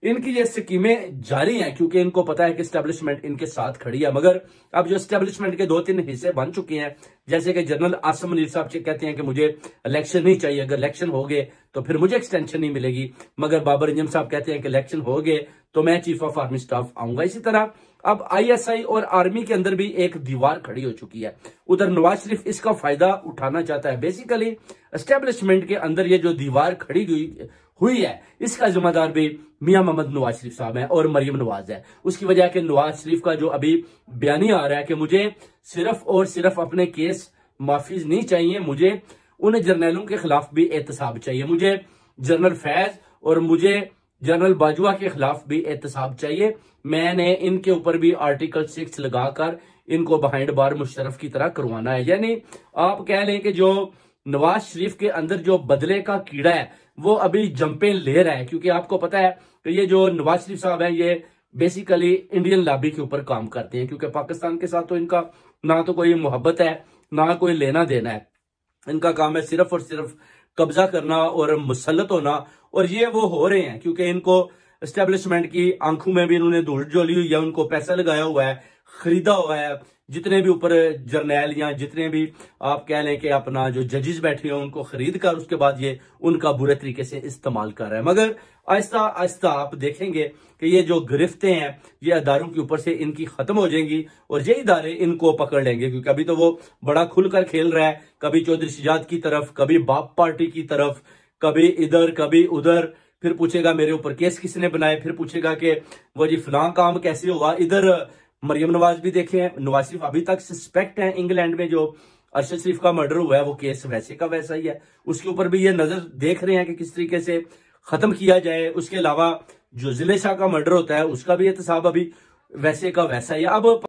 इनकी ये स्कीमें जारी हैं क्योंकि इनको पता है कि एस्टेब्लिशमेंट इनके साथ खड़ी है। मगर अब जो एस्टेब्लिशमेंट के 2-3 हिस्से बन चुके हैं, जैसे कि जनरल आसिम मुनीर साहब कहते हैं कि मुझे इलेक्शन नहीं चाहिए, अगर इलेक्शन हो गए तो फिर मुझे एक्सटेंशन नहीं मिलेगी। मगर बाबर अंजम साहब कहते हैं कि इलेक्शन हो गए तो मैं चीफ ऑफ आर्मी स्टाफ आऊंगा। इसी तरह अब आईएसआई और आर्मी के अंदर भी एक दीवार खड़ी हो चुकी है। उधर नवाज शरीफ इसका फायदा उठाना चाहता है। बेसिकली एस्टेब्लिशमेंट के अंदर ये जो दीवार खड़ी हुई है, इसका जिम्मेदार भी मियां मोहम्मद नवाज शरीफ साहब है और मरियम नवाज है। उसकी वजह कि नवाज शरीफ का जो अभी बयानिया आ रहा है कि मुझे सिर्फ और सिर्फ अपने केस माफीज नहीं चाहिए, मुझे उन जर्नलों के खिलाफ भी एहतसाब चाहिए, मुझे जनरल फैज और मुझे जनरल बाजवा के खिलाफ भी एहतसाब चाहिए। मैंने इनके ऊपर भी आर्टिकल 6 लगाकर इनको बिहाइंड बार मुशर्रफ की तरह करवाना है। यानी आप कह लें कि जो नवाज शरीफ के अंदर जो बदले का कीड़ा है वो अभी जंपे ले रहा है, क्योंकि आपको पता है कि ये जो नवाज शरीफ साहब हैं ये बेसिकली इंडियन लॉबी के ऊपर काम करते हैं, क्योंकि पाकिस्तान के साथ तो इनका ना तो कोई मोहब्बत है ना कोई लेना देना है। इनका काम है सिर्फ और सिर्फ कब्जा करना और मुसल्लत होना, और ये वो हो रहे हैं क्योंकि इनको एस्टेब्लिशमेंट की आंखों में भी इन्होंने धूल झोली हुई है, उनको पैसा लगाया हुआ है, खरीदा हुआ है। जितने भी ऊपर जर्नैल या जितने भी आप कह लें कि अपना जो जजेस बैठे हैं उनको खरीद कर उसके बाद ये उनका बुरे तरीके से इस्तेमाल कर रहा है। मगर आहिस्ता आहिस्ता आप देखेंगे कि ये जो गिरफ्तें हैं ये अदारों के ऊपर से इनकी खत्म हो जाएंगी और ये इदारे इनको पकड़ लेंगे, क्योंकि अभी तो वो बड़ा खुलकर खेल रहा है, कभी चौधरी शहजाद की तरफ, कभी बाप पार्टी की तरफ, कभी इधर कभी उधर। फिर पूछेगा मेरे ऊपर केस किसने बनाए, फिर पूछेगा कि वो जी फलां काम कैसे हुआ। इधर मरियम नवाज भी देखे हैं, नवाज शरीफ अभी तक सस्पेक्ट हैं। इंग्लैंड में जो अरशद शरीफ का मर्डर हुआ है वो केस वैसे का वैसा ही है, उसके ऊपर भी ये नजर देख रहे हैं कि किस तरीके से खत्म किया जाए। उसके अलावा जो जिले शाह का मर्डर होता है उसका भी एहतसाब अभी वैसे का वैसा ही है। अब